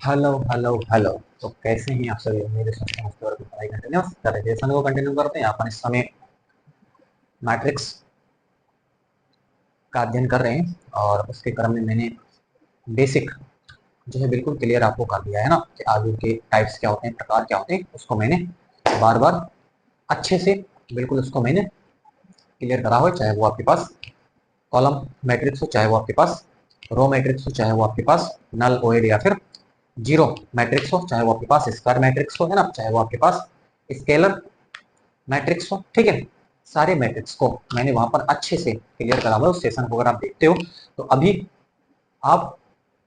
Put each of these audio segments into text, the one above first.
Hello hello hello. तो कैसे हैं आप सभी? मेरे संस्था और पढ़ाई कंटिन्यूस कर रहे को कंटिन्यू करते हैं। अपन इस समय मैट्रिक्स का अध्ययन कर रहे हैं और उसके क्रम में मैंने बेसिक जो है बिल्कुल क्लियर आपको कर दिया है ना कि आगे के टाइप्स क्या होते हैं, प्रकार क्या होते हैं। उसको मैंने बार बार अच्छे से बिल्कुल उसको मैंने क्लियर करा हुआ है। चाहे वो आपके पास कॉलम मैट्रिक्स हो, चाहे वो आपके पास रो मैट्रिक्स हो, चाहे वो आपके पास नल ओएड या फिर जीरो मैट्रिक्स हो, चाहे वो आपके पास स्क्वायर मैट्रिक्स हो, है ना, चाहे वो आपके पास स्केलर मैट्रिक्स हो। ठीक है, सारे मैट्रिक्स को मैंने वहां पर अच्छे से क्लियर करा हुआ है। उस सेशन को अगर आप देखते हो तो अभी आप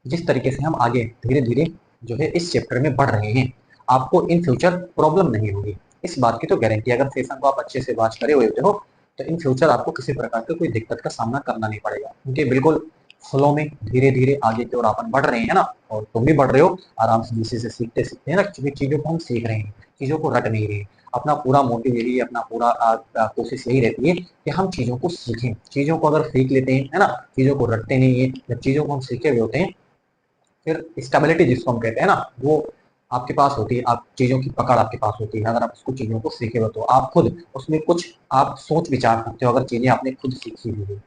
जिस तरीके से हम आगे धीरे धीरे जो है इस चैप्टर में बढ़ रहे हैं, आपको इन फ्यूचर प्रॉब्लम नहीं होगी, इस बात की तो गारंटी। अगर सेशन को आप अच्छे से वॉच करे हुए हो तो इन फ्यूचर आपको किसी प्रकार का कोई दिक्कत का सामना करना नहीं पड़ेगा, क्योंकि बिल्कुल फ्लो में धीरे धीरे आगे की ओर अपन बढ़ रहे हैं ना। और तुम भी बढ़ रहे हो आराम से, जिसे से सीखते सीखते है ना, क्योंकि चीजों को हम सीख रहे हैं, चीजों को रट नहीं रहे। अपना पूरा मोटिव यही है, अपना पूरा कोशिश यही रहती है कि हम चीजों को सीखें। चीजों को अगर सीख लेते हैं, है ना, चीजों को रटते नहीं है, जब चीजों को हम सीखे हुए होते हैं, फिर स्टेबिलिटी जिसको हम कहते हैं ना, वो आपके पास होती है। आप चीजों की पकड़ आपके पास होती है। अगर आप उसको चीजों को सीखे हो तो आप खुद उसमें कुछ आप सोच विचार करते हो। अगर चीजें आपने खुद सीखी हुई है,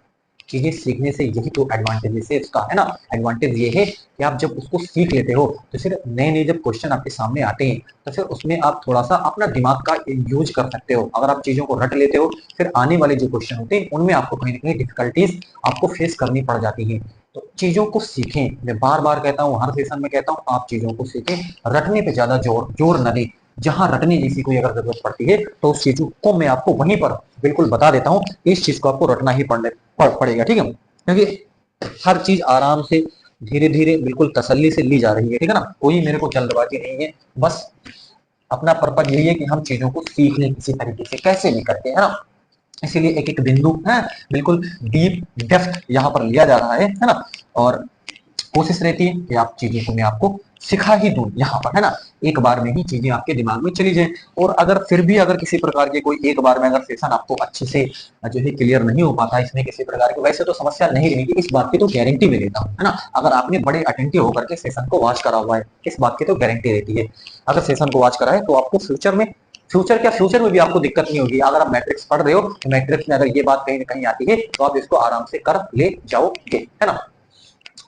चीजें सीखने से यही तो एडवांटेज है इसका, है ना। एडवांटेज ये है कि आप जब उसको सीख लेते हो तो फिर नए नए जब क्वेश्चन आपके सामने आते हैं तो फिर उसमें आप थोड़ा सा अपना दिमाग का यूज कर सकते हो। अगर आप चीजों को रट लेते हो, फिर आने वाले जो क्वेश्चन होते हैं उनमें आपको कहीं ना कहीं डिफिकल्टीज आपको फेस करनी पड़ जाती है। तो चीजों को सीखें, मैं बार बार कहता हूँ, हर सेशन में कहता हूँ, आप चीजों को सीखें। रटने पे ज्यादा जोर जोर न दें। जहां रटने जैसी कोई अगर जरूरत पड़ती है तो उस चीजों को मैं आपको वहीं पर बिल्कुल बता देता हूँ। इस चीज को आपको रटना ही पड़ेगा, ठीक है, क्योंकि हर चीज आराम से धीरे धीरे बिल्कुल तसल्ली से ली जा रही है, ठीक है ना। कोई मेरे को जल्दबाजी नहीं है, बस अपना पर्पज यही है कि हम चीजों को सीख लें किसी तरीके से, कैसे भी करके, है ना। इसीलिए एक एक बिंदु है बिल्कुल डीप डेप्थ यहाँ पर लिया जा रहा है ना। और कोशिश रहती है कि आप चीजों को मैं आपको सिखा ही दूं यहाँ पर, है ना। एक बार में ही चीजें आपके दिमाग में चली जाए। और अगर फिर भी अगर किसी प्रकार के कोई एक बार में अगर सेशन आपको अच्छे से जो है क्लियर नहीं हो पाता, इसमें किसी प्रकार की वैसे तो समस्या नहीं रहेगी, इस बात की तो गारंटी में लेता हूँ, है ना। अगर आपने बड़े अटेंटिव होकर के सेशन को वॉच करा हुआ है, इस बात की तो गारंटी रहती है। अगर सेशन को वॉच करा है तो आपको फ्यूचर में भी आपको दिक्कत नहीं होगी। अगर आप मैट्रिक्स पढ़ रहे हो तो मैट्रिक्स में अगर ये बात कहीं ना कहीं आती है तो आप इसको आराम से कर ले जाओगे, है ना।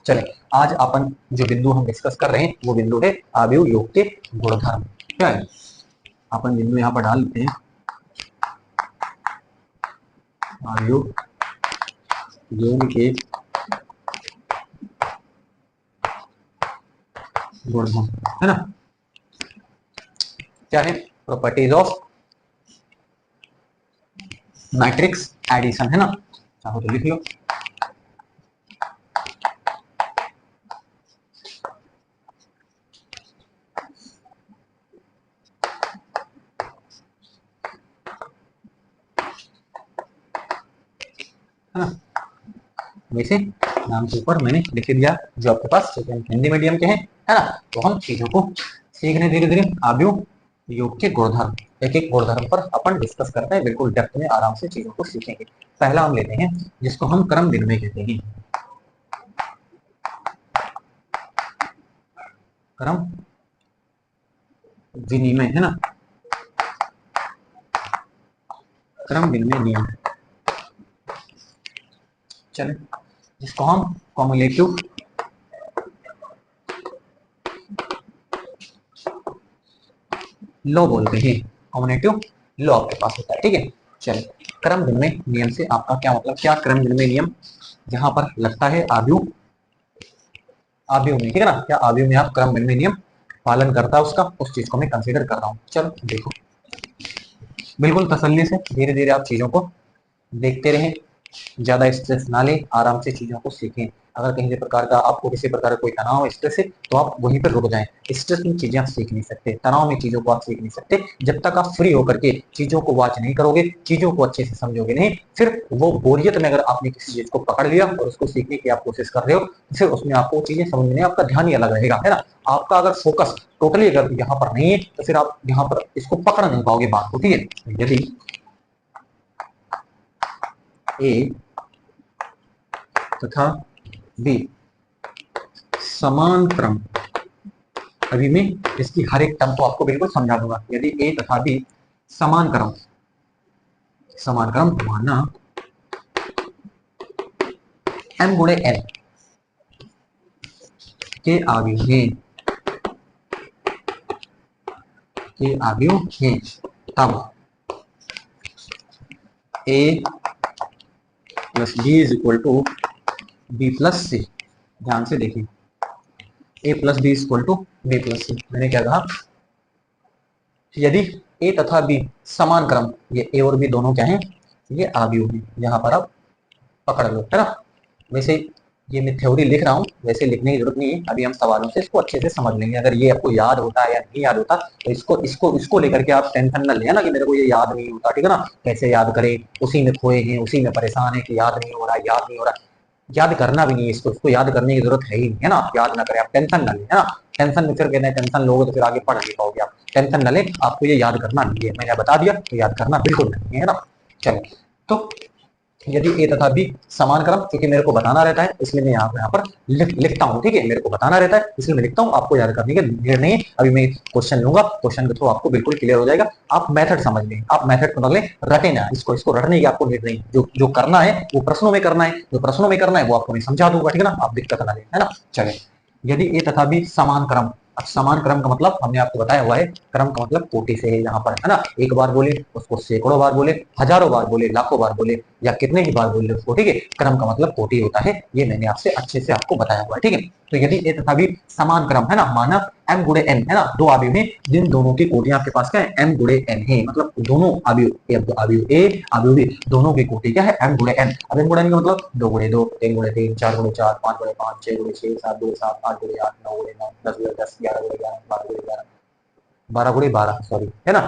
चले, आज अपन जो बिंदु हम डिस्कस कर रहे हैं वो बिंदु है आव्यूह योग के गुणधर्म। क्या है, अपन बिंदु यहाँ पर डाल लेते हैं, आव्यूह योग के गुणधर्म, है ना। क्या है, प्रॉपर्टीज ऑफ मैट्रिक्स एडिशन, है ना। चाहो तो लिख लो। है ना, वैसे नाम के ऊपर मैंने लिख दिया। जो आपके पास हिंदी मीडियम के हैं, है ना, तो हम चीजों को सीखने धीरे धीरे आव्यूह योग के गुणधर्म, एक एक गुणधर्म पर अपन डिस्कस करते हैं, बिल्कुल डेप्थ में आराम से चीजों को सीखेंगे। पहला हम लेते हैं जिसको हम क्रम विनिमय कहते हैं। क्रम विनिमय, है ना, क्रम विनिमय नियम। चले, जिसको हम कॉमुलेटिव लॉ बोलते हैं। कॉमुलेटिव लॉ आपके पास होता है, ठीक है। चलिए, क्रम विनिमय नियम से आपका क्या मतलब, क्या क्रम विनिमय नियम जहां पर लगता है आव्यूह, आव्यूह में, ठीक है ना, क्या आव्यूह में आप क्रम विनिमय नियम पालन करता है उसका, उस चीज को मैं कंसीडर कर रहा हूँ। चलो देखो, बिल्कुल तसल्ली से धीरे धीरे आप चीजों को देखते रहें, ज्यादा स्ट्रेस ना लें, आराम से चीजों को सीखें। अगर कहीं प्रकार का आपको किसी प्रकार का कोई तनाव स्ट्रेस है तो आप वहीं पर रुक जाएं। स्ट्रेस में चीजें आप सीख नहीं सकते, तनाव में चीजों को आप सीख नहीं सकते। जब तक आप फ्री होकर के चीजों को वॉच नहीं करोगे, चीजों को अच्छे से समझोगे नहीं, फिर वो बोरियत में अगर आपने किसी चीज को पकड़ लिया और उसको सीखने की आप कोशिश कर रहे हो, फिर उसमें आपको चीजें समझने में आपका ध्यान ही अलग रहेगा, है ना। आपका अगर फोकस टोटली अगर यहाँ पर नहीं है तो फिर आप यहाँ पर इसको पकड़ नहीं पाओगे बात को, ठीक है। यदि ए तथा बी समान क्रम अभी मैं इसकी हर एक टर्म को आपको बिल्कुल समझा दूंगा। यदि ए तथा बी समान क्रम माना m गुणे n के अवयव हैं तब a plus B is equal to B plus C. ध्यान से देखिए, a plus B is equal to B plus C. मैंने क्या कहा, यदि a तथा b समान क्रम, ये a और b दोनों क्या हैं, ये अवयव हैं। यहाँ पर आप पकड़ लो, है ना। वैसे ये मैं थ्योरी लिख रहा हूँ, वैसे लिखने की जरूरत नहीं है, अभी हम सवालों से इसको अच्छे से समझ लेंगे। अगर ये आपको याद होता है या नहीं याद होता तो इसको लेकर के आप टेंशन न लें ना कि मेरे को ये याद नहीं होता, ठीक है ना। कैसे याद करें, उसी में खोए हैं, उसी में परेशान है कि याद नहीं हो रहा। याद करना भी नहीं है इसको याद करने की जरूरत है ही नहीं, है ना। आप याद ना करें, आप टेंशन ना लें, है ना। टेंशन में फिर कहते हैं टेंशन लोगे तो फिर आगे पढ़ नहीं पाओगे आप। टेंशन न लें, आपको ये याद करना नहीं है, मैंने बता दिया तो याद करना बिल्कुल नहीं है ना। चलो, तो यदि ए तथा बी समान क्रम, क्योंकि मेरे को बताना रहता है इसलिए मैं यहाँ पर लिखता हूँ, ठीक है। मेरे को बताना रहता है इसलिए मैं लिखता हूँ, आपको याद करने की नीड नहीं है। अभी मैं क्वेश्चन लूंगा, क्वेश्चन के थ्रू आपको बिल्कुल क्लियर हो जाएगा। आप मेथड समझ लें, आप मेथड को लें, रटे ना इसको रटने की आपको नीड नहीं। जो करना है वो प्रश्नों में करना है, वो आपको मैं समझा दूंगा, ठीक है ना। आप दिक्कत ना लें, है ना। चले, यदि ए तथा बी समान क्रम, अब समान क्रम का मतलब हमने आपको बताया हुआ है, क्रम का मतलब कोटि से है यहाँ पर, है ना। एक बार बोले उसको सैकड़ों बार बोले, हजारों बार बोले, लाखों बार बोले, या कितने ही बार बोले उसको, ठीक है। क्रम का मतलब कोटि होता है, ये मैंने आपसे अच्छे से आपको बताया हुआ है, ठीक है। तो यदि ए तथा बी समान क्रम, है ना, माना m गुणे n, है ना, दो अवयव हैं जिन दोनों की कोटियां आपके पास क्या है, m गुणे n है। मतलब दोनों अवयव ए अवयव बी दोनों की कोटि क्या है, m गुणे n। अब m गुणे n का मतलब 2 गुणे 2, 3 गुणे 3, 4 गुणे 4, 5 गुणे 5, 6 गुणे 6, 7 गुणे 7, 8 गुणे 8, 9 गुणे 9, 10 गुणे 10, 11 गुणे 11, 12 गुणे 11, 12 गुणे 12, सॉरी, है ना,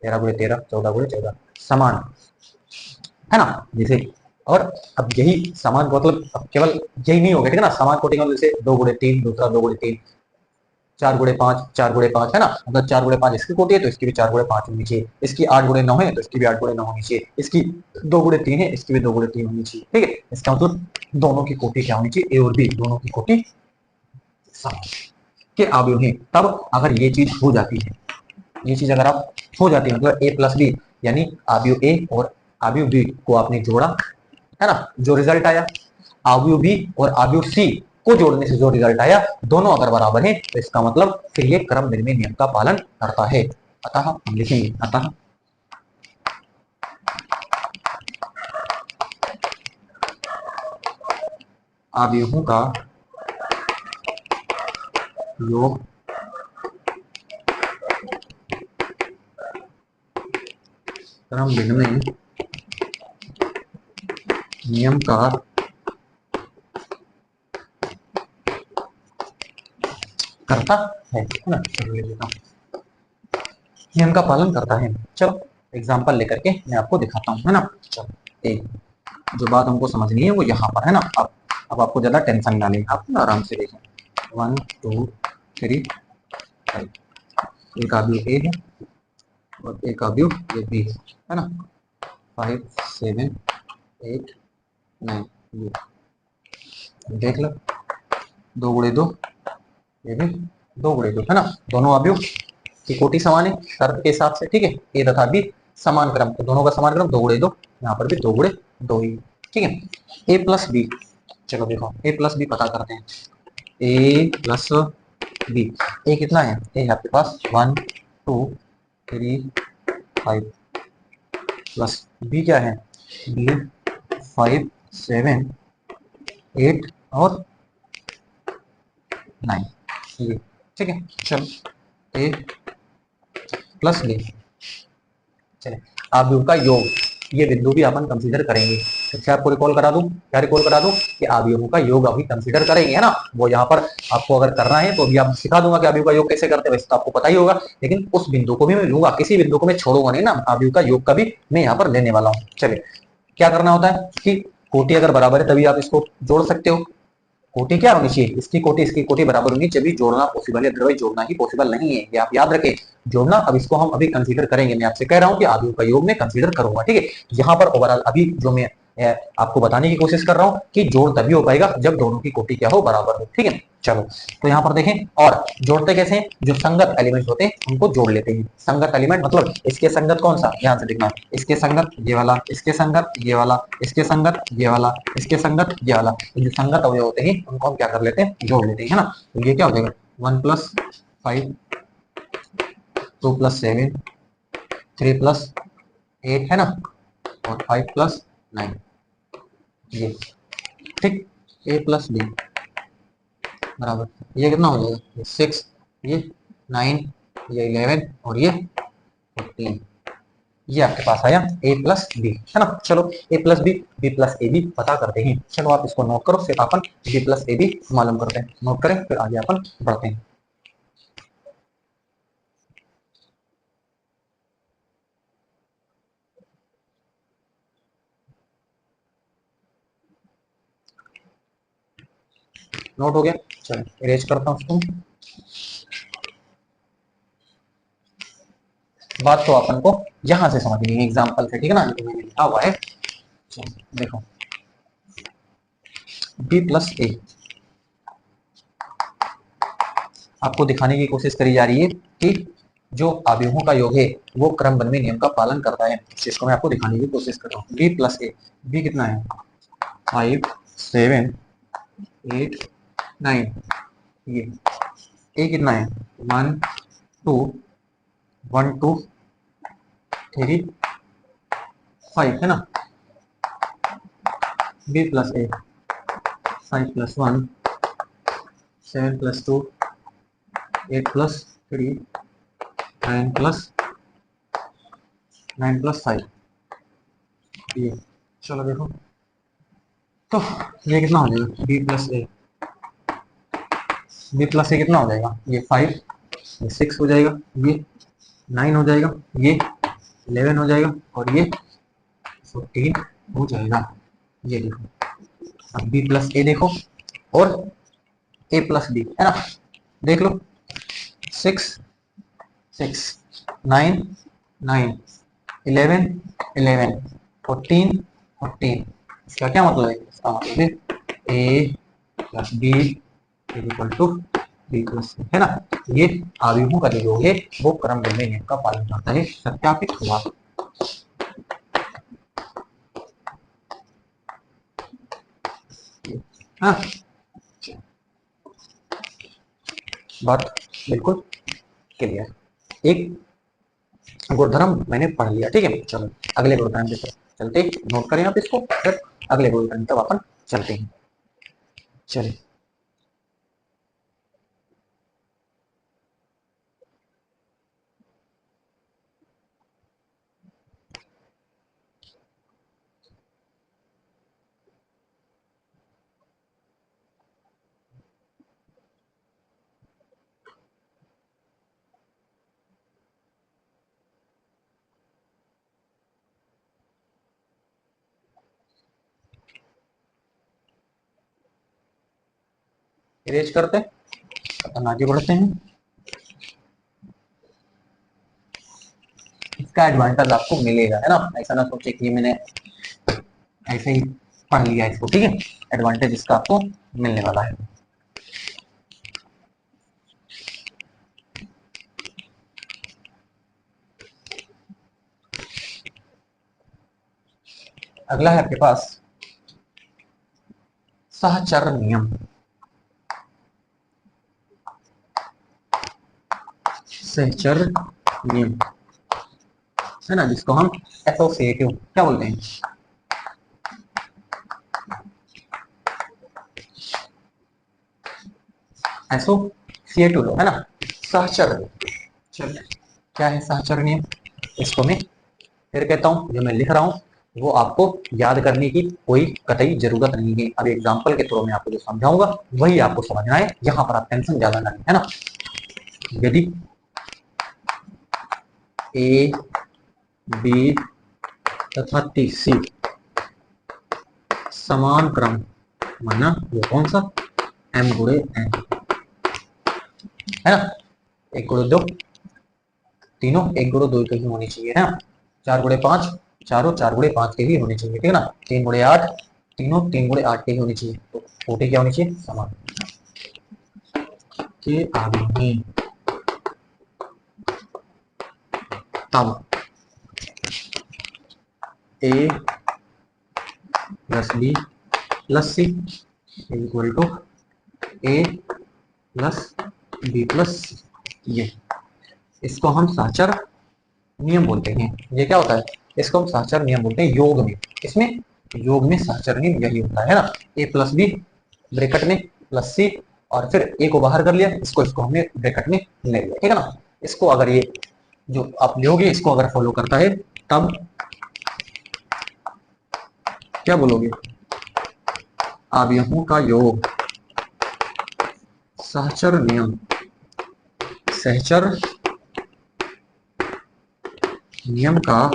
13 गुणे 13, 14 गुणे 14, समान, है ना। जैसे, और अब यही समान मतलब अब केवल यही नहीं हो गया, ठीक है ना। समान कोटि का जैसे 2 गुणे 3, दूसरा 2 गुणे 3, 4 गुणे 5, 4 गुणे 5, है ना। मतलब 4 गुणे 5 इसकी कोटि है तो इसकी भी 4 गुणे 5 होनी चाहिए। इसकी 8 गुणे 9 है तो इसकी भी 8 गुणे 9 होनी चाहिए। इसकी 2 गुणे 3 है, इसकी भी 2 गुणे 3 होनी चाहिए, ठीक है। इसका मतलब दोनों की कोटि क्या होनी चाहिए, ए और बी दोनों की कोटि समान के अवयव हैं। तब अगर ये चीज हो जाती है, ये चीज अगर आप हो जाती है, मतलब ए प्लस बी यानी अवयव ए और अवयव बी को आपने जोड़ा, है ना, जो रिजल्ट आया, अवयव बी और अवयव सी को जोड़ने से जो रिजल्ट आया, दोनों अगर बराबर है तो इसका मतलब फिर ये क्रम विनिमय नियम का पालन करता है। अतः हम लिखेंगे, अतः अवयवों का योग क्रम विनिमय नियम का करता है ना। चलो ले लेता हूं, नियम का पालन करता है। चलो एग्जांपल लेकर के मैं आपको दिखाता हूं, है ना। चलो, एक जो बात हमको समझनी है वो यहाँ पर है ना। अब आपको ज्यादा टेंशन ना लें, आप आराम से देखें। 1 2 3 5, एक अवयव ए है और एक अवयव ये बी है ना। 5 7 8 9, ये देख लो, 2 गुणे 2, ये भी 2 गुणे 2, है ना। दोनों अवयव की कोटि समान है शर्त के हिसाब से, ठीक है। ए तथा बी समान क्रम, तो दोनों का समान क्रम 2 गुणे 2, यहाँ पर भी 2 गुणे 2 ही, ठीक है। ए प्लस बी, चलो देखो ए प्लस बी पता करते हैं। ए प्लस बी, ए कितना है, ए है आपके पास 1 2 3 5, प्लस बी क्या है, बी 5 7 8 और 9, ये ठीक है। चलो ए प्लस बी, चले अवयव का योग, ये बिंदु भी अपन कंसीडर करेंगे। अच्छा, आपको रिकॉल करा दूं, क्या रिकॉल करा दूं कि अवयवों का योग अभी कंसीडर करेंगे, है ना। वो यहाँ पर आपको अगर करना है तो अभी आप सिखा दूंगा कि अवयव का योग कैसे करते हैं, वैसे तो आपको पता ही होगा, लेकिन उस बिंदु को भी मैं लूंगा, किसी बिंदु को मैं छोड़ूंगा नहीं ना, अवयव का योग का भी मैं यहाँ पर लेने वाला हूँ। चलिए, क्या करना होता है कि कोटि अगर बराबर है तभी आप इसको जोड़ सकते हो। कोटि क्या होनी चाहिए, इसकी कोटि बराबर होनी चाहिए, तभी जोड़ना पॉसिबल है, अदरवाइज जोड़ना ही पॉसिबल नहीं है, ये आप याद रखें। जोड़ना अब इसको हम अभी कंसीडर करेंगे, मैं आपसे कह रहा हूं कि अवयव का योग में कंसीडर करूंगा, ठीक है। यहाँ पर ओवरऑल अभी जो मैं आपको बताने की कोशिश कर रहा हूँ कि जोड़ तभी हो पाएगा जब दोनों की कोटि क्या हो, बराबर हो, ठीक है। चलो, तो यहाँ पर देखें, और जोड़ते कैसे हैं, जो संगत एलिमेंट होते हैं उनको जोड़ लेते हैं। संगत एलिमेंट मतलब इसके संगत कौन सा, ध्यान से देखना, इसके संगत ये वाला, इसके संगत ये वाला, इसके संगत ये वाला, इसके संगत ये वाला, तो जो संगत अवयव होते हैं उनको हम क्या कर लेते हैं, जोड़ लेते हैं, है ना। तो ये क्या हो जाएगा, 1 + 5, 2 + 7, 3 + 8 है ना, और 5 + 9, ये ठीक, a + b बराबर, ये कितना हो जाएगा, ये 6, ये 9, ये 11 और ये 14, ये आपके पास आया a + b, है ना। चलो a + b, b + ab पता करते हैं। चलो आप इसको नोट करो, फिर अपन b + ab मालूम करते हैं। नोट करें, फिर आगे अपन बढ़ते हैं। नोट हो गया, चलो इरेज करता हूँ उसको। बात तो अपन को यहां से समझनी है, एग्जाम्पल से, ठीक है ना, जो मैंने लिखा हुआ है। चलो देखो, b + a आपको दिखाने की कोशिश करी जा रही है कि जो अवयवों का योग है वो क्रमबंधी नियम का पालन करता है। इस चीज को मैं आपको दिखाने की कोशिश कर रहा हूँ। b + a, b कितना है, 5, 7, 8, 9, ये a कितना है, 1, 2, 1, 2, 3, 5 है ना। b + a, 5 + 1, 7 + 2, 8 + 3, 9 + 5, ये। चलो देखो, तो ये कितना हो जाएगा, b + a, कितना हो जाएगा, ये 5, ये 6 हो जाएगा, ये 9 हो जाएगा, ये 11 हो जाएगा और ये 14 हो जाएगा। ये देखो, अब b + a देखो और a + b, है ना, देख लो, 6, 6, 9, 9, 11, 11, 14, 14। इसका क्या मतलब है, इसका मतलब है a + b = b + c, है ना। ये अवयवों का जो योग है वो क्रमबद्ध नियम का पालन करता है, सत्यापित हुआ। हाँ, बात बिल्कुल क्लियर। एक गुणधर्म मैंने पढ़ लिया, ठीक है। चलो अगले गुणधर्म पे चलते, नोट करें आप इसको, फिर अगले गुणधर्म तक अपन चलते हैं। चलिए, इरेज करते हैं, अपन आगे बढ़ते हैं। इसका एडवांटेज आपको मिलेगा, है ना, ऐसा ना सोचे कि मैंने ऐसे ही पढ़ लिया इसको, ठीक है। एडवांटेज इसका आपको मिलने वाला है। अगला है आपके पास सहचर नियम। सहचर नियम, है ना, जिसको हम एसोसिएटिव क्या बोलते हैं, एसोसिएटिव, है ना, सहचर। चलिए, क्या है सहचर नियम, इसको मैं फिर कहता हूँ, जो मैं लिख रहा हूँ वो आपको याद करने की कोई कतई जरूरत नहीं है। अब एग्जांपल के थ्रू में आपको जो समझाऊंगा वही आपको समझना है, यहाँ पर आप टेंशन ज्यादा ना लें, है ना। यदि ए, बी तथा सी समान क्रम, माना ये कौन सा, m × n, है ना, 1 × 2, तीनों 1 × 2 की होनी चाहिए, है ना। 4 × 5, चारों 4 × 5 की भी होनी चाहिए, ठीक है ना। 3 × 8, तीनों 3 × 8 की होनी चाहिए, तो छोटी क्या होनी चाहिए, समान। के आगे में, तब A plus B plus C equal to A plus B plus C. ये इसको हम साचर नियम बोलते हैं। ये क्या होता है? इसको हम साचर नियम बोलते हैं योग में। इसमें योग में साचर नियम यही होता है ना, ए प्लस बी ब्रैकेट में प्लस सी, और फिर ए को बाहर कर लिया, इसको हमने ब्रैकेट में ले लिया, ठीक है ना। इसको अगर ये जो आप लोगे इसको अगर फॉलो करता है तब क्या बोलोगे? अवयवों का योग सहचर नियम, सहचर नियम का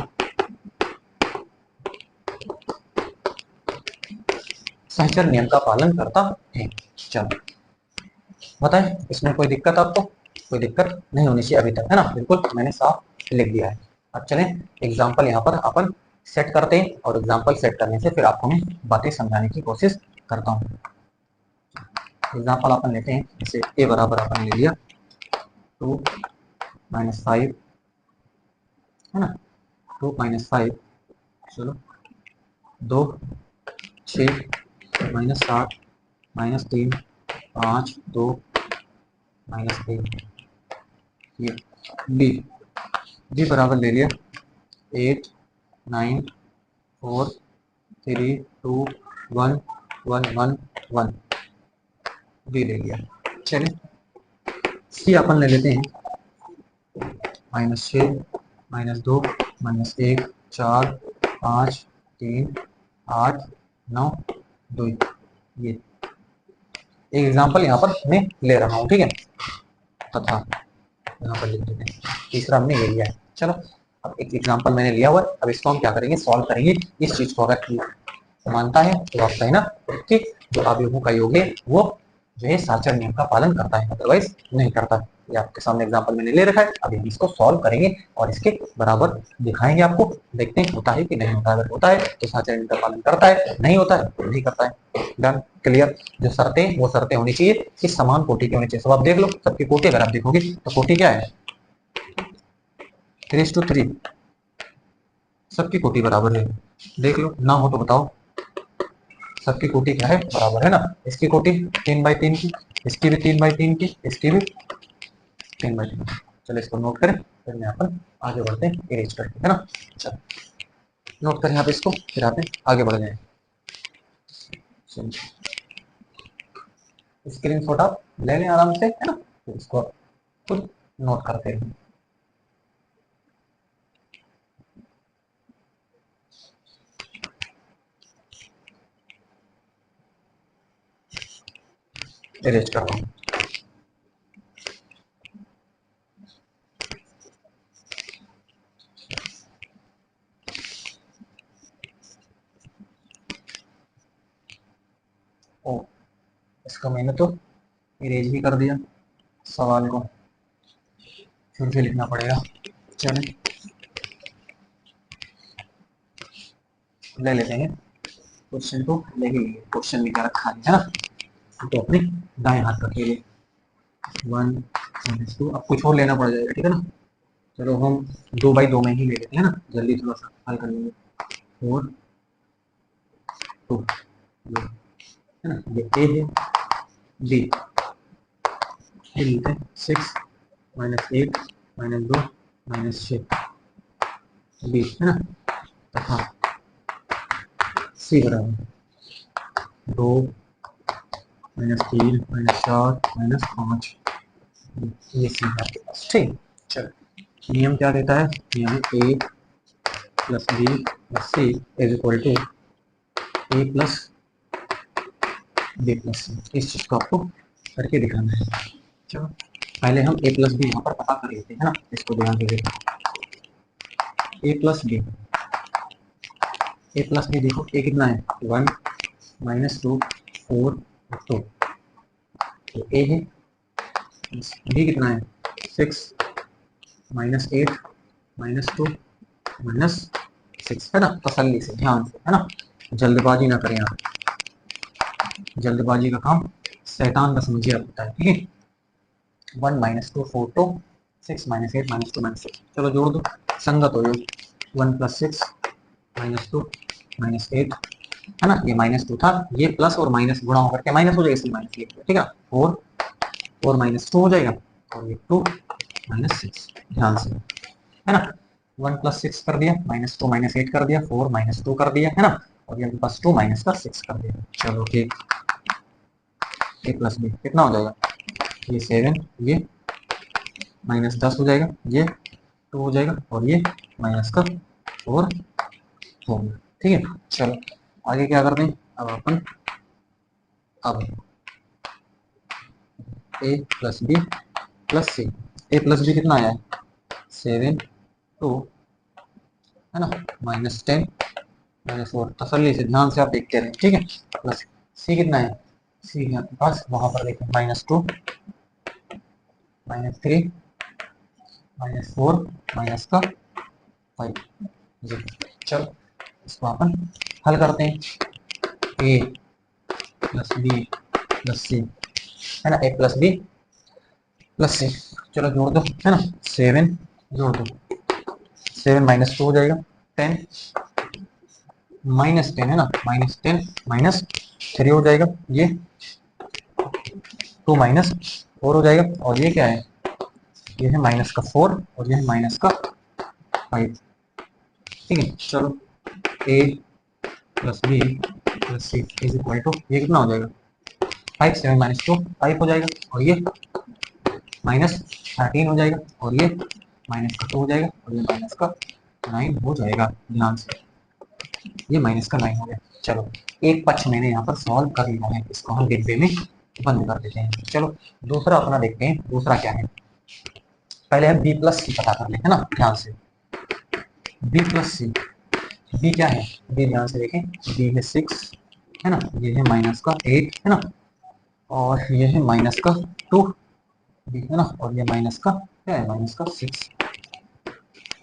सहचर नियम का पालन करता है। चलो बताएं, इसमें कोई दिक्कत आपको? कोई दिक्कत नहीं होनी चाहिए अभी तक, है ना। बिल्कुल मैंने साफ लिख दिया है। अब चलें एग्जाम्पल यहाँ पर अपन सेट करते हैं, और एग्जाम्पल सेट करने से फिर आपको मैं बातें समझाने की कोशिश करता हूँ। एग्जाम्पल अपन लेते हैं, जैसे ए बराबर अपन ले लिया 2 - 5, है ना, 2 - 5, चलो 2 6 - 7 -3 5 2 -3। ये बी बराबर ले लिया 8 9 4 3 2 1 1 1 1, बी ले लिया। चलिए सी अपन ले लेते हैं -6 -2 -1 4 5 3 8 9 2। ये एक एग्जाम्पल यहाँ पर मैं ले रहा हूँ, ठीक है, तथा यहाँ पर लिख देते हैं, तीसरा हमने ये लिया है। चलो अब एक एग्जाम्पल मैंने लिया हुआ है, अब इसको हम क्या करेंगे? सॉल्व करेंगे। इस चीज को अगर मानता है तो आप कहना कि जो अवयवों का योग है वो जो है साचर नियम का पालन करता है, अदरवाइज नहीं करता है। ये आपके सामने एग्जाम्पल मैंने ले रखा है, अब हम इसको सॉल्व करेंगे और इसके बराबर दिखाएंगे आपको, देखते हैं होता है कि नहीं होता है। अगर होता है तो साचर नियम का पालन करता है, नहीं होता है तो नहीं करता है। Done, clear. जो शर्तें वो शर्तें होनी चाहिए कि समान कोटि की होनी चाहिए। सब आप देख लो, सबकी कोटि अगर आप देखोगे तो कोटि क्या है? 3:3, सबकी कोटि बराबर है। देख लो, ना हो तो बताओ सबकी कोटि क्या है? बराबर है ना। इसकी कोटि 3/3 की, इसकी भी 3/3 की, इसकी भी 3/3। चलो इसको नोट करें, फिर मैं अपन आगे बढ़ते हैं इरेज करके, है ना। चलो नोट करें आप इसको, फिर आप आगे बढ़ जाए। स्क्रीन शॉट आप ले लें आराम से, है ना, फिर इसको खुद नोट करते हैं। इरेज कर रहा हूँ। ओ, इसको मैंने तो इरेज भी कर दिया, सवाल को फिर से लिखना पड़ेगा। चलें ले लेते हैं क्वेश्चन को, ले ही लिए क्वेश्चन में क्या रखा है ना, तो अपने दाएं हाथ रखिए 1 -2। अब कुछ और लेना पड़ जाएगा, ठीक है ना। चलो हम 2/2 में ही ले लेते हैं ना, जल्दी थोड़ा सा हल कर लेंगे। 4 2 है ना, ये ए है, बी ये लिखते हैं 6 -8 -2 -6, बी है ना, तथा सी बराबर 2 -3 -4 -5, ये सी है आपके पास, ठीक। चलो नियम क्या देता है? नियम A plus B plus C is equal to A plus B plus C. इस चीज को आपको करके दिखाना है। चलो पहले हम ए प्लस बी यहाँ पर पता कर लेते हैं ना, इसको ध्यान दीजिए। ए प्लस बी, ए प्लस बी देखो, ए कितना है 1 -2 4 2, तो ए है, बी कितना है 6 -8 -2 -6, है ना। तसल्ली से, ध्यान से, है ना, जल्दबाजी ना करें आप, जल्दबाजी का काम शैतान का समझिए आप, होता है, ठीक है। 1 माइनस 2 4 2 6 माइनस 8 माइनस 2 माइनस 6। चलो जोड़ दो, संगत हो जाए। 1 प्लस 6 माइनस 2 माइनस 8 है ना, ये माइनस 2 था, ये प्लस और माइनस गुणा होकर के माइनस हो जाएगा, इसलिए माइनस लिख दिया। ठीक है, 4 और माइनस 2 हो जाएगा, और ये 2 माइनस 6, ध्यान से, है ना। 1 प्लस 6 कर दिया, माइनस 2 माइनस 8 कर दिया, 4 माइनस 2 कर दिया, है ना, और ये प्लस 2 माइनस का 6 कर दिया। चलो ठीक, ए प्लस बी कितना हो जाएगा, ये 7, ये माइनस 10 हो जाएगा, ये 2 हो जाएगा, और ये माइनस का 4 4। ठीक है, चलो आगे क्या करते हैं अब अपन, अब ए प्लस बी प्लस सी, ए प्लस बी कितना आया है 7 2 है ना, माइनस 10 माइनस 4, तसल्ली से ध्यान से आप देखते रहे। ठीक है, प्लस सी कितना है, सी है बस वहां पर देखें, माइनस 2 माइनस 3 माइनस 4 माइनस का 5 जी। चलो इसको अपन हल करते हैं, ए प्लस बी प्लस सी, है ना, ए प्लस बी प्लस सी। चलो जोड़ दो, है ना, 7 जोड़ दो, 7 माइनस 2 हो जाएगा 10 माइनस 10, है ना, माइनस 10 माइनस 3 हो जाएगा, ये 2 माइनस 4 हो जाएगा, और ये क्या है, ये है माइनस का 4 और ये है माइनस का 5। ठीक है, चलो A plus B plus C is equal to, ये कितना हो जाएगा 5, 7 माइनस 2 5 हो जाएगा, और ये माइनस 13 हो जाएगा, और ये माइनस का 2 हो जाएगा, और ये माइनस का 9 हो जाएगा। ध्यान से, ये माइनस का 9 हो गया। चलो एक पक्ष मैंने यहाँ पर सॉल्व कर लिया है, इसको हम डिब्बे में बंद कर देते हैं। चलो दूसरा अपना देखते हैं, दूसरा क्या है, पहले हम बी प्लस सी पता कर लें, है ना, ध्यान से, बी प्लस सी, बी क्या है, बी ध्यान से देखें, बी है 6, है ना, ये है माइनस का 8, है ना, और ये है माइनस का 2 बी, है ना, और ये माइनस का क्या है, माइनस का 6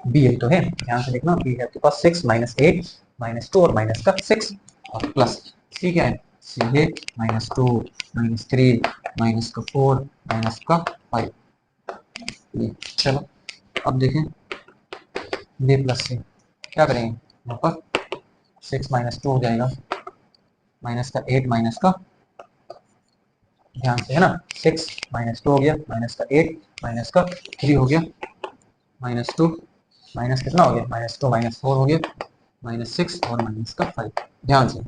बी, यही तो है, ध्यान से देखना, बी है आपके पास 6 माइनस 8 माइनस 2 और माइनस का 6, और प्लस सी क्या है, सी है माइनस 2 माइनस 3 माइनस का 4 माइनस का 5। चलो अब देखें बी प्लस सी, क्या करेंगे, यहाँ पर 6 माइनस 2 हो जाएगा, माइनस का 8 माइनस का, ध्यान से, है ना, 6 माइनस 2 हो गया, माइनस का 8 माइनस का 3 हो गया, माइनस 2 माइनस कितना हो गया, माइनस 2 माइनस 4 हो गया, माइनस 6 और माइनस का 5। ध्यान से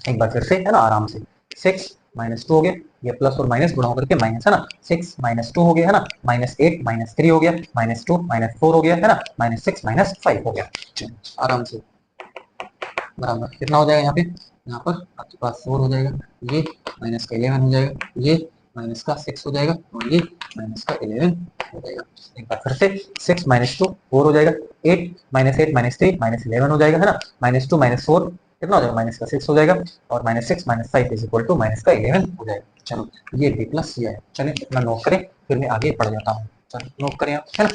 एक बार फिर से, है ना, आराम से, 6 माइनस 2 हो गया, ये प्लस और माइनस गुणा होकर के माइनस, है ना, 6 माइनस 2 हो गया, है ना, माइनस 8 माइनस 3 हो गया, माइनस 2 माइनस 4 हो गया, है ना, माइनस 6 माइनस 5 हो गया। आराम से, बराबर कितना हो जाएगा यहाँ पे, यहाँ पर आपके पास 4 हो जाएगा, ये माइनस का 11 हो जाएगा, ये माइनस का 6 हो जाएगा, और ये माइनस का 11 हो जाएगा। एक बार फिर से, 6 माइनस 2 4 हो जाएगा, 8 माइनस 3 माइनस 11 हो जाएगा, है ना, माइनस 2 माइनस 4 कितना हो जाएगा, माइनस का 6 हो जाएगा, और minus 6 minus 5 is equal to minus का 11 हो जाएगा। चलो ये बी प्लस सी है, चलिए इतना नोट करें, फिर मैं आगे पढ़ जाता हूँ। चलो नोट करें आप, है ना,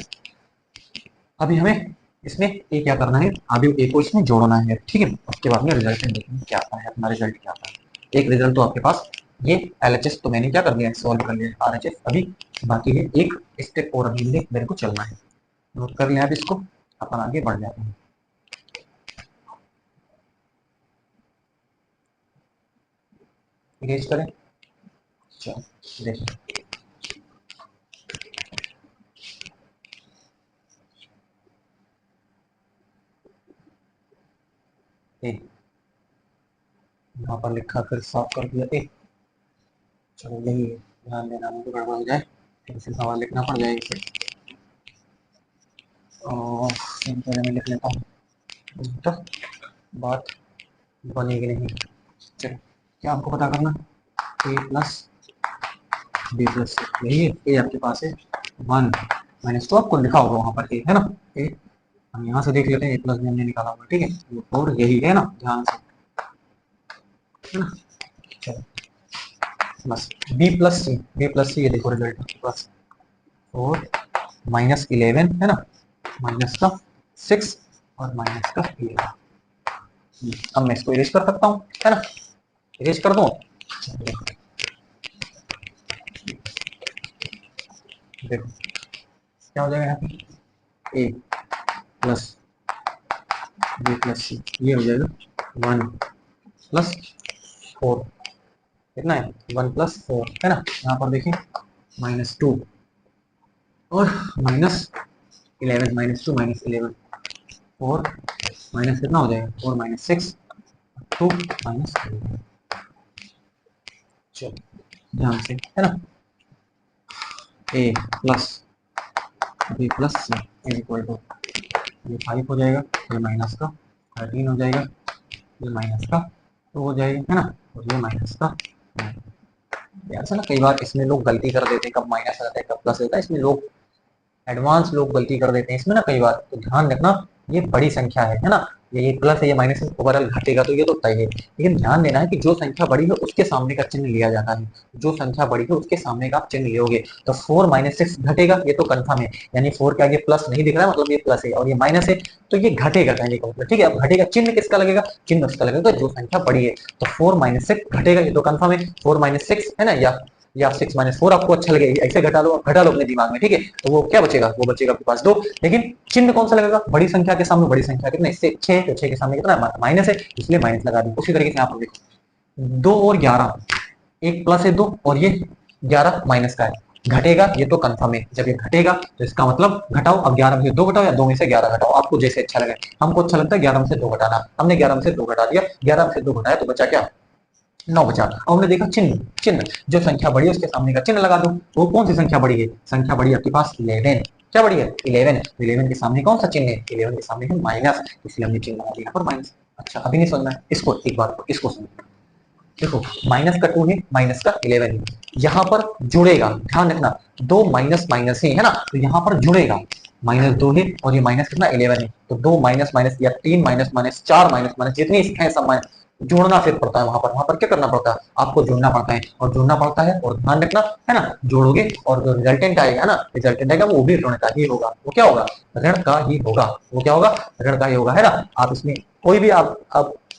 अभी हमें इसमें ए क्या करना है, अभी ए को इसमें जोड़ना है, ठीक है, उसके बाद में रिजल्ट देखेंगे क्या आता है, अपना रिजल्ट क्या आता है। एक रिजल्ट तो आपके पास, ये एलएचएस तो मैंने क्या कर लिया है, सॉल्व कर लिया है, आरएचएस अभी बाकी है, एक स्टेप और अभी मेरे को चलना है। नोट कर लिया, अब इसको अपन आगे बढ़ जाते हैं। इरेज करें, चलो देखिए, यहाँ पर लिखा फिर साफ कर दिया ए। चलो यही है, ध्यान देना, मुझे गड़बड़ हो जाए फिर से सवाल लिखना पड़ जाए इसे, और मैं लिख लेता हूँ, तो बात बनेगी नहीं। चलो क्या आपको पता करना, ए प्लस बी प्लस, यही है, ए आपके पास है 1 माइनस, तो आपको लिखा होगा वहां पर ए, है ना, ए हम यहाँ से देख लेते हैं, ए प्लस बी हमने निकाला होगा, ठीक है, और यही है ना, ध्यान से, है ना। चलो बस बी प्लस सी, ये देखो रिजल्ट आपके पास, और माइनस 11, है ना, माइनस का 6 और माइनस का 11। अब मैं इसको इरेज कर सकता हूँ, है ना, इरेज कर दूं, देखो क्या हो जाएगा यहाँ पे, ए प्लस बी प्लस सी, ये हो जाएगा 1 + 4, कितना है 1 + 4 है ना। यहाँ पर देखिए -2 और -11, -2 -11, 4 माइनस कितना हो जाएगा 4 - 6 2 -11। चलो ध्यान से है ना, A plus B plus C is equal to, ये 5 हो जाएगा, ये माइनस का 13 हो जाएगा, ये माइनस का 2 हो जाएगा है ना, और ये माइनस का 9। यार से ना कई बार इसमें लोग गलती कर देते हैं, कब माइनस रहता है कब प्लस रहता है, इसमें लोग एडवांस लोग गलती कर देते हैं इसमें ना कई बार, तो ध्यान रखना ये बड़ी संख्या है ना, ये प्लस है ये माइनस है, ओवरऑल घटेगा तो ये तो तय है, लेकिन ध्यान देना है कि जो संख्या बड़ी है उसके सामने का चिन्ह लिया जाता है, जो संख्या बड़ी है उसके सामने का आप चिन्ह लियोगे, तो 4 - 6 घटेगा, ये तो कंफर्म है, यानी 4 के आगे प्लस नहीं दिख रहा है मतलब ये प्लस है, और ये माइनस है तो ये घटेगा कहने का मतलब, ठीक है। अब घटेगा चिन्ह किसका लगेगा, चिन्ह उसका लगेगा जो संख्या बड़ी है, तो 4 - 6 घटेगा, ये तो कंफर्म है, 4 - 6 है ना, या 6 - 4 आपको अच्छा लगे ऐसे घटा लो अपने दिमाग में, ठीक है। तो वो क्या बचेगा, वो बचेगा आपके पास 2, लेकिन चिन्ह कौन सा लगेगा, बड़ी संख्या के सामने, बड़ी संख्या कितना इससे 6, तो 6 के सामने कितना माइनस है, इसलिए माइनस लगा दी। उसी तरीके से यहाँ पर देखो 2 और 11, एक प्लस है 2 और ये 11 माइनस का है, घटेगा ये तो कंफर्म है, जब ये घटेगा तो इसका मतलब घटाओ, अब 11 में से 2 घटाओ या 2 में से 11 घटाओ, आपको जैसे अच्छा लगे। हमको अच्छा लगता है 11 में से 2 घटाना, हमने 11 में से 2 घटा दिया, 11 में से 2 घटाया तो बचा क्या 9 बचा। और हमने देखा चिन्ह, चिन्ह जो संख्या बड़ी है उसके सामने का चिन्ह लगा दो, वो कौन सी संख्या बड़ी है, संख्या बड़ी है आपके पास 11, क्या बड़ी है 11, 11 के सामने कौन सा चिन्ह है, 11 के सामने है माइनस, इसलिए हमने चिन्ह लगा दिया पर माइनस। अच्छा अभी नहीं समझना है इसको, एक बार इसको समझना, देखो माइनस का 2 है, माइनस का 11 है, यहाँ पर जुड़ेगा, ध्यान रखना 2 माइनस माइनस है ना, तो यहाँ पर जुड़ेगा, -2 है और ये माइनस कितना 11 है, तो 2 माइनस माइनस या 3 माइनस माइनस 4 माइनस माइनस जितनी है सब माइनस, जोड़ना फिर पड़ता है, वहां पर क्या करना पड़ता है आपको, जोड़ना पड़ता है, और जोड़ना पड़ता है और ध्यान रखना है ना, जोड़ोगे और जो रिजल्टेंट आएगा ना, रिजल्टेंट आएगा वो भी ऋण का ही होगा, वो क्या होगा ऋण का ही होगा, वो क्या होगा ऋण का ही होगा है ना। आप इसमें कोई भी आप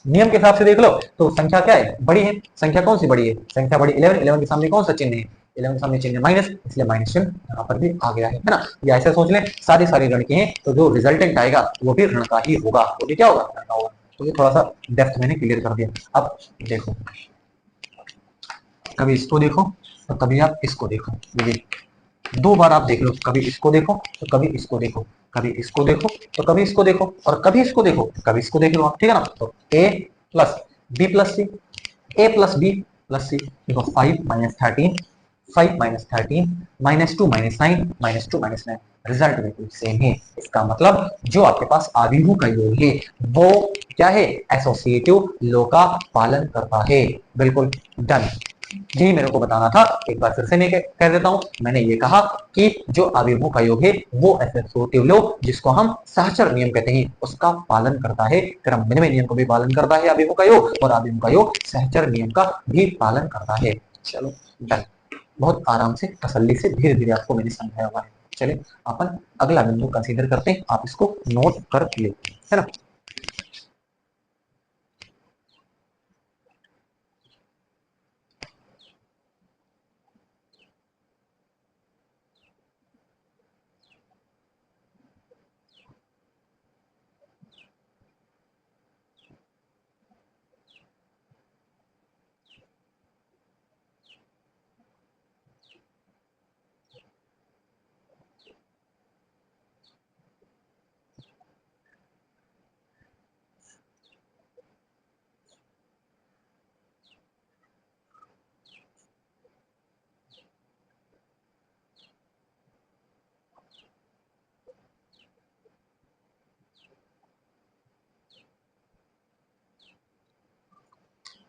नियम के हिसाब से देख लो, तो संख्या क्या है बड़ी है, संख्या कौन सी बड़ी है, संख्या बड़ी 11, 11 के सामने कौन सा चिन्ह है, 11 के सामने चिन्ह माइनस, इसलिए माइनस चिन्ह यहाँ पर भी आ गया है ना। या ऐसे सोच लें सारे सारे ऋण के हैं तो जो रिजल्टेंट आएगा वो भी ऋण का ही होगा, वो भी क्या होगा ऋण का होगा। तो ये थोड़ा सा डेप्थ मैंने क्लियर कर दिया। अब देखो कभी इसको देखो तो कभी आप इसको देखो, ये 2 बार आप देख लो, कभी इसको देखो तो कभी इसको देखो, कभी इसको देखो तो कभी इसको देखो, और कभी इसको देखो कभी इसको देख लो आप, ठीक है ना। तो ए प्लस बी प्लस सी, ए प्लस बी प्लस सी, देखो 5 - 13, 5 - 13 -2 -9 -2 -9, रिजल्ट बिल्कुल सेम है। इसका मतलब जो आपके पास आव्यूह का योग है वो क्या है, एसोसिएटिव लॉ का पालन करता है, बिल्कुल डन। यही मेरे को बताना था, एक बार फिर से मैं कह देता हूं, मैंने ये कहा कि जो अवयवों का योग है वो एसोसिएटिव लॉ जिसको हम सहचर नियम कहते हैं उसका पालन करता है, क्रम विनिमय नियम को भी पालन करता है अवयवों का योग, और अवयवों का योग सहचर नियम का भी पालन करता है। चलो डन, बहुत आराम से तसल्ली से धीरे धीरे आपको मैंने समझाया हुआ है। चलिए अपन अगला बिंदु कंसीडर करते हैं, आप इसको नोट कर ले, है ना।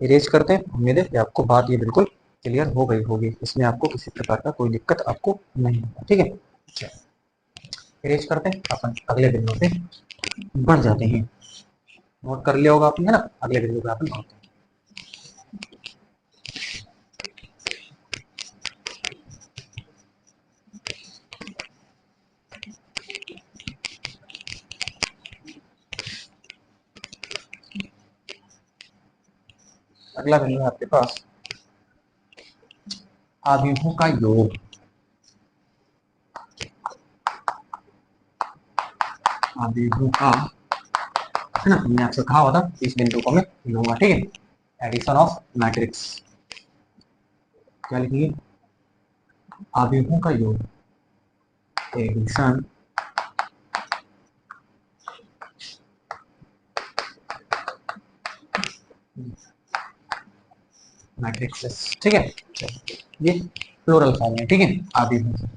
इरेज करते हैं, उम्मीद है कि आपको बात ये बिल्कुल क्लियर हो गई होगी, इसमें आपको किसी प्रकार का कोई दिक्कत आपको नहीं होगा, ठीक है। इरेज करते हैं, अपन अगले बिंदु पे बढ़ जाते हैं। नोट कर लिया होगा आपने, है ना, अगले बिंदु पे अपन बढ़ते हैं। अगला बिंदु है आपके पास आव्यूहों का योग, आव्यूहों का, है ना, हमने आपसे कहा होता इस बिंदु को मैं लूंगा, ठीक है। एडिशन ऑफ मैट्रिक्स, क्या लिखिए, आव्यूहों का योग, एडिशन मैट्रिक्स, ठीक है। ये प्लूरल फॉर्म है, ठीक है। आव्यूहों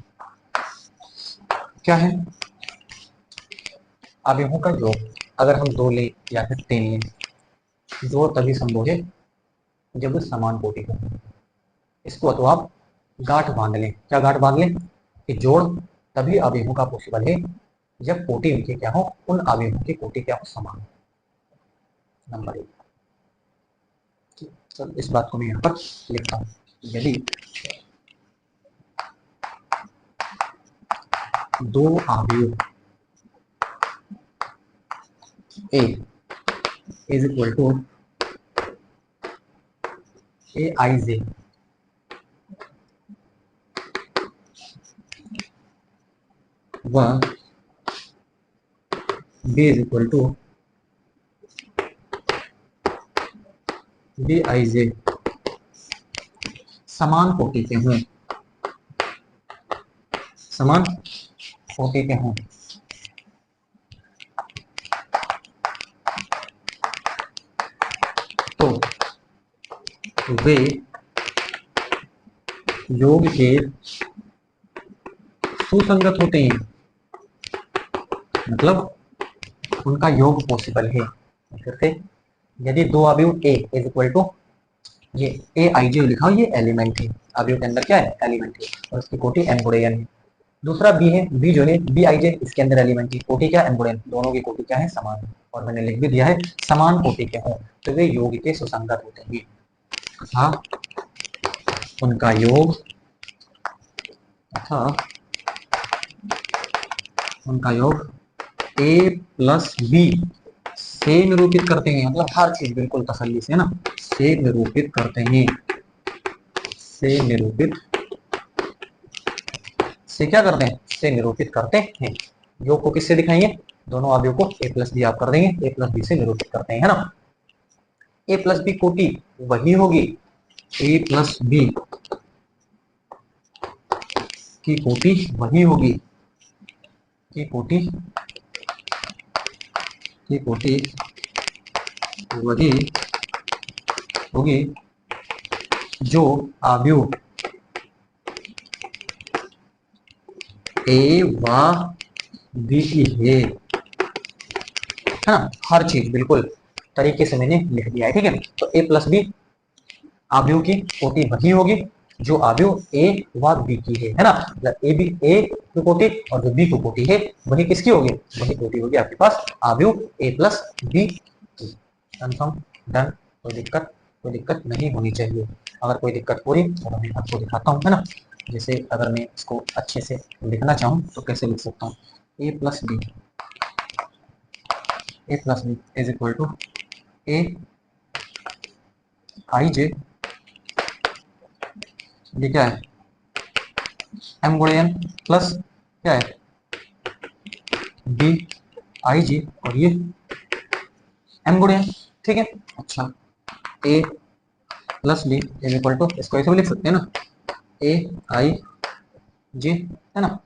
क्या है, आव्यूहों का योग, अगर हम दो ले या फिर तीन ले, जोड़ तभी संभव है जब समान कोटि का, इसको तो आप गांठ बांध लें, क्या गांठ बांध लें कि जोड़ तभी अवयवों का पॉसिबल है जब कोटि उनके क्या हो, उन अवयवों की कोटि क्या हो, समान। नंबर एक, चलो इस बात को मैं यहाँ पर लिखता हूँ, यदि दो अवयव A is equal to A I J, व B is equal to B I J समान कोटि के हों, समान कोटि के हों, तो वे योग के सुसंगत होते हैं, मतलब उनका योग पॉसिबल है। फिर से, यदि दो अवयव ए इज इक्वल टू, ये ए आई जे लिखा हो, ये एलिमेंट है, अवयव के अंदर क्या है, एलिमेंट है, और उसकी कोटि एम गुणे एन है। दूसरा बी है, बी जो है बी आई जे, इसके अंदर एलिमेंट है, कोटि क्या, एम गुणे एन, दोनों की कोटि क्या है, समान है, और मैंने लिख भी दिया है समान कोटि के हों तो वे योग के सुसंगत होते हैं तथा उनका योग, तथा उनका योग ए प्लस बी से निरूपित करते हैं, मतलब हर चीज बिल्कुल तसल्ली से ना, से निरूपित करते हैं, से निरूपित, से क्या करते हैं, से निरूपित करते हैं। योग को किससे दिखाएंगे, दोनों अवयव को ए प्लस बी आप कर देंगे, ए प्लस बी से निरूपित करते हैं, है ना। ए प्लस बी कोटि वही होगी, ए प्लस बी की कोटि वही होगी, की कोटि, की कोटि वही होगी जो अवयव ए व बी की है ना, हर चीज बिल्कुल तरीके से मैंने लिख दिया है, ठीक है। तो ए प्लस बी अवयव की कोटि वही होगी जो अवयव ए व बी की है ना, मतलब ए बी, ए की कोटि और जो बी की कोटि है वही किसकी होगी, वही कोटि होगी आपके पास अवयव ए प्लस बी की। कंफर्म, डन, कोई दिक्कत नहीं होनी चाहिए। अगर कोई दिक्कत पूरी तो मैं आपको दिखाता हूँ, है ना। जैसे अगर मैं इसको अच्छे से लिखना चाहूँ तो कैसे लिख सकता हूँ, A plus B is equal to A I J, ये क्या है, एम गुणे एन प्लस क्या है, बी आई जी, और ये एम गुणे एन, ठीक है। अच्छा, A plus B is equal to, इसको ऐसे भी लिख सकते हैं ना, ए आई जी, है ना,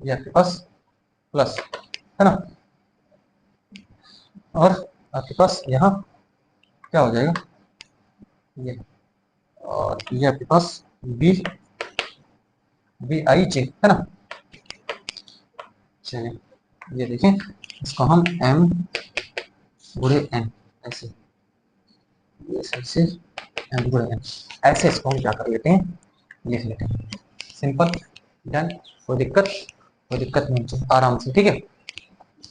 ये आपके पास प्लस, है ना, और आपके पास यहाँ क्या हो जाएगा, ये, और ये आपके पास बी बी आई जे, है ना। चलिए ये देखें, इसको हम एम गुणे एन, ऐसे, ये से एम गुणे एन, ऐसे इसको हम क्या कर लेते हैं, लिख लेते हैं, सिंपल, डन, कोई दिक्कत नहीं चाहिए, आराम से, ठीक है।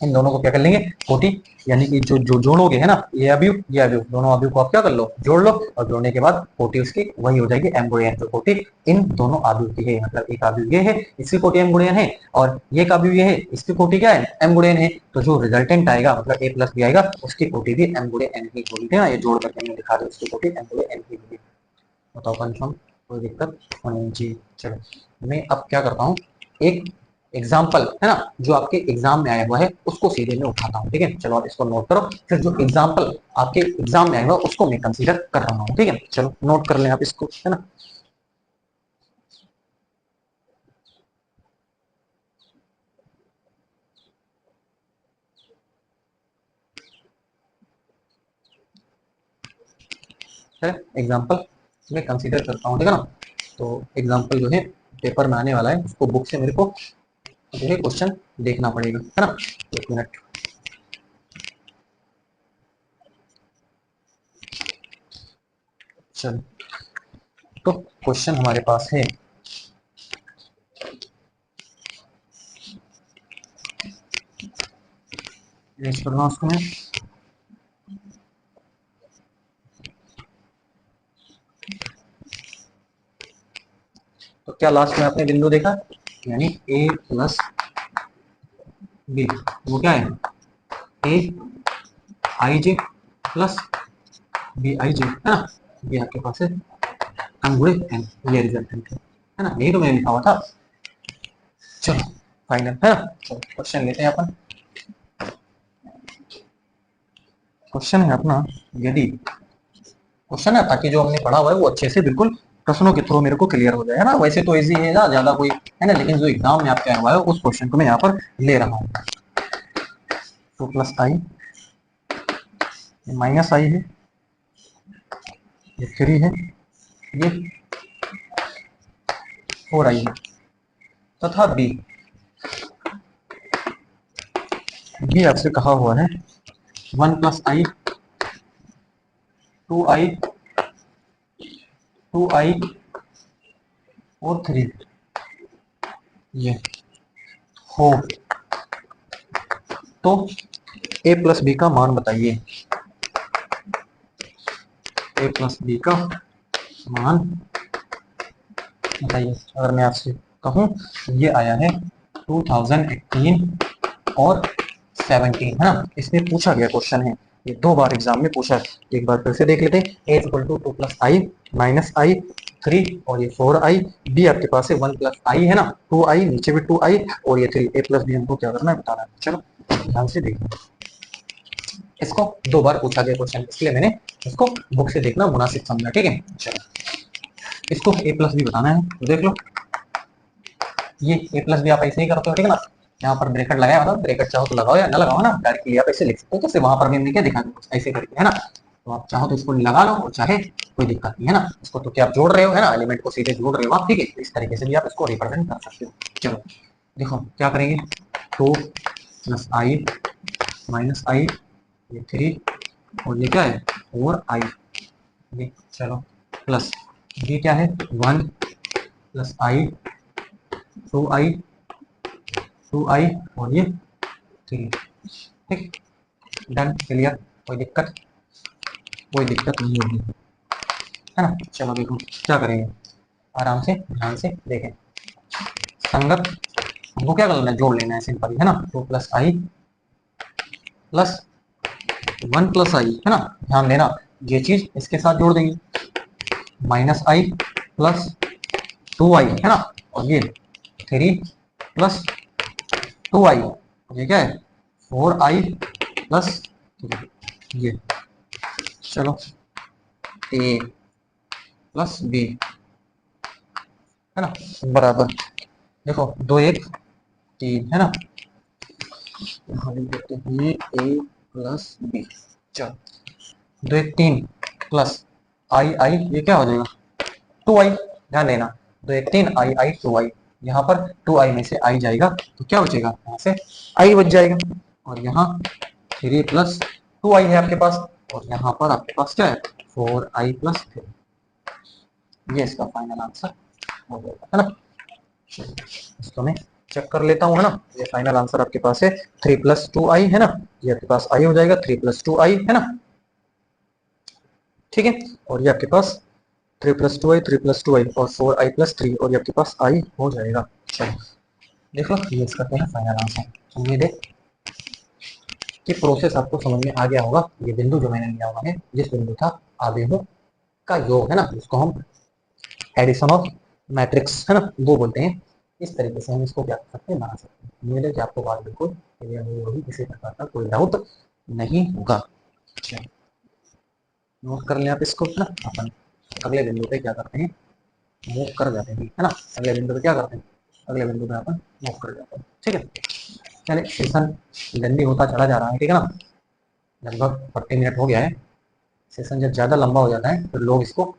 इन दोनों को क्या कर लेंगे, कोटि, यानी कि जो जो जोड़ोगे है ना, ये अवयव ये अवयव, दोनों अवयव को आप क्या कर लो, जोड़ लो, और जोड़ने के बाद कोटि उसकी वही हो जाएगी एम गुणे एन, तो कोटि इन दोनों अवयव की है, मतलब एक अवयव ये है इसकी कोटि एम गुणे एन है, और ये अवयव ये है इसकी कोटि क्या है, एम गुणे एन है, तो जो रिजल्टेंट आएगा मतलब ए प्लस बी आएगा उसकी कोटि भी एम गुणे एन ही होगी, है ना। ये जोड़ करके हमने दिखा दिया, उसकी कोटि एम गुणे एन ही होगी। बताओ कंफर्म, कोई दिक्कत होनी चाहिए। चलो मैं अब क्या करता हूँ, एक एग्जाम्पल है ना, जो आपके एग्जाम में आया हुआ है उसको सीधे मैं उठाता हूँ। ठीक है, चलो आप इसको नोट करो, फिर जो एग्जाम्पल आपके एग्जाम में आया हुआ उसको मैं कंसीडर कर रहा हूँ। ठीक है, चलो नोट कर लें आप इसको, है ना। एग्जाम्पल मैं कंसीडर करता हूँ, ठीक है ना। तो एग्जाम्पल जो है पेपर में आने वाला है, उसको बुक से मेरे को जो है क्वेश्चन देखना पड़ेगा, है ना। एक मिनट, चलो तो क्वेश्चन हमारे पास है, रेस करना उसको मैं। तो क्या लास्ट में आपने बिंदु देखा, यानी ए प्लस बी, वो क्या है, ए I J plus B I जे, है ना। ये आपके पास है अंगुड़े एन, ये रिजल्टेंट है ना, यही तो मैंने लिखा हुआ था। चलो फाइनल है ना, चलो क्वेश्चन लेते हैं अपन। क्वेश्चन है अपना, यदि क्वेश्चन है ताकि जो हमने पढ़ा हुआ है वो अच्छे से बिल्कुल प्रश्नों के थ्रू मेरे को क्लियर हो जाए, है ना। वैसे तो इजी है ना, ज्यादा कोई है ना, लेकिन जो एग्जाम में आपके आया हुआ है उस क्वेश्चन को मैं यहाँ पर ले रहा हूँ। टू प्लस आई, माइनस आई है, ये थ्री है, ये फोर आई है, तथा बी, बी आपसे कहा हुआ है one plus I, two I, two I और थ्री, ये हो, तो ए प्लस बी का मान बताइए। ए प्लस बी का मान बताइए। अगर मैं आपसे कहूँ, ये आया है 2018 और 17, है ना। इसमें पूछा गया क्वेश्चन है, ये दो बार एग्जाम में पूछा है। एक बार फिर से देख लेते हैं, A equal to two plus I minus I three, और ये फोर आई, बी आपके पास है वन प्लस आई, है ना, टू आई, नीचे भी टू आई और ये थ्री, ए प्लस बी हमको क्या करना है बताना है। चलो ध्यान से देखिए, इसको दो बार पूछा गया क्वेश्चन, इसलिए मैंने इसको बुक से देखना मुनासिब समझा। ठीक है, चलो इसको ए प्लस बी बताना है, तो देख लो, ये ए प्लस बी आप ऐसे ही करते हो, ठीक है ना। यहाँ पर ब्रैकेट लगाया, मतलब ब्रैकेट चाहो तो लगाओ या ना लगाओ, ना डायरेक्टली आप ऐसे लिख सकते हो, जैसे वहां पर भी हमने क्या दिखा दिया ऐसे करके, है ना। तो आप चाहो तो इसको लगा लो, और चाहे कोई दिक्कत नहीं, है ना। इसको तो क्या आप जोड़ रहे हो, है ना, एलिमेंट को सीधे जोड़ रहे हो आप, ठीक है। इस तरीके से भी आप इसको रिप्रेजेंट कर सकते हो। चलो देखो क्या करेंगे, टू प्लस आई माइनस आई, ये थ्री, और ये क्या है फोर आई, ये चलो प्लस ये क्या है one plus I, two I, two I और ये थ्री, ठीक, डन, क्लियर, कोई दिक्कत नहीं होगी, है ना। चलो देखो क्या करेंगे, आराम से ध्यान से देखें, संगत हमको क्या करना है, जोड़ लेना है सिंपल, है ना। To plus I plus one plus आई, है ना, ध्यान देना, ये चीज इसके साथ जोड़ देंगे, माइनस आई प्लस टू आई, है ना, और ये थ्री प्लस टू आई, ये क्या है फोर आई प्लस ये, चलो ए प्लस बी, है ना, बराबर, देखो दो एक तीन, है ना, हम देखते हैं ए प्लस बी, चलो दो एक तीन प्लस आई आई, ये क्या हो जाएगा टू आई, ध्यान देना, दो एक तीन आई आई टू आई, यहाँ पर टू आई में से आई जाएगा तो क्या बचेगा, यहाँ से आई बच जाएगा, और यहाँ थ्री प्लस टू आई है आपके पास, और यहाँ पर आपके पास क्या है फोर आई प्लस थ्री, ये इसका फाइनल आंसर हो जाएगा, है ना। इसको मैं चेक कर लेता हूँ, है ना। ये फाइनल आंसर आपके पास है थ्री प्लस टू आई, है ना, ये आपके पास आई हो जाएगा थ्री प्लस टू आई, है ना, ठीक है। और ये आपके पास three plus two I, three plus two I और फोर आई प्लस थ्री, और ये आपके पास आई हो जाएगा। चलो देख लो, ये इसका क्या है फाइनल आंसर। उम्मीद है कि प्रोसेस आपको समझ में आ गया होगा। ये बिंदु जो मैंने लिया हुआ है, जिस बिंदु था आवेगों का योग, है ना, जिसको हम एडिशन ऑफ मैट्रिक्स, है ना, वो बोलते हैं। इस तरीके से हम इसको क्या कर सकते हैं, बना सकते हैं। उम्मीद है कि आपको बात बिल्कुल क्लियर हुई होगी, किसी प्रकार का कोई डाउट नहीं होगा। नोट कर लें आप इसको ना। अपन अगले बिंदु पे क्या करते हैं, मूव कर जाते हैं, है ना। अगले बिंदु पे क्या करते हैं, अगले बिंदु पे अपन मूव कर जाते हैं, ठीक है। चलिए, सेशन लेंदी होता चला जा रहा है, ठीक है ना। लगभग 40 मिनट हो गया है। सेशन जब ज़्यादा लंबा हो जाता है तो लोग इसको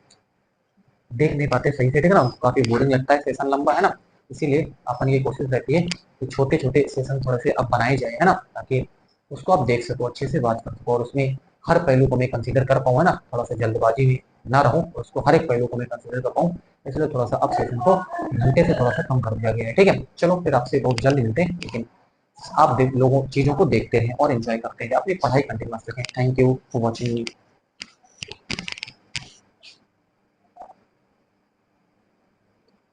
देख नहीं पाते सही से, ठीक है ना। काफ़ी बोरिंग लगता है, सेशन लंबा है ना। इसीलिए अपन की कोशिश रहती है कि छोटे छोटे सेशन थोड़े से अब बनाए जाए, है ना, ताकि उसको आप देख सको, अच्छे से बात कर सको, और उसमें हर पहलू को मैं कंसीडर कर पाऊँ, है ना। थोड़ा सा जल्दबाजी में ना रहूँ, और उसको हर एक पहलू को मैं कंसीडर कर पाऊँ। इसलिए थोड़ा सा अब सेशन को घंटे से थोड़ा सा कम कर दिया गया है, ठीक है। चलो फिर आपसे बहुत जल्द मिलते हैं, लेकिन आप लोगों चीज़ों को देखते रहें और एंजॉय करते हैं, अपनी पढ़ाई कंटिन्यू रखें। Thank you for watching.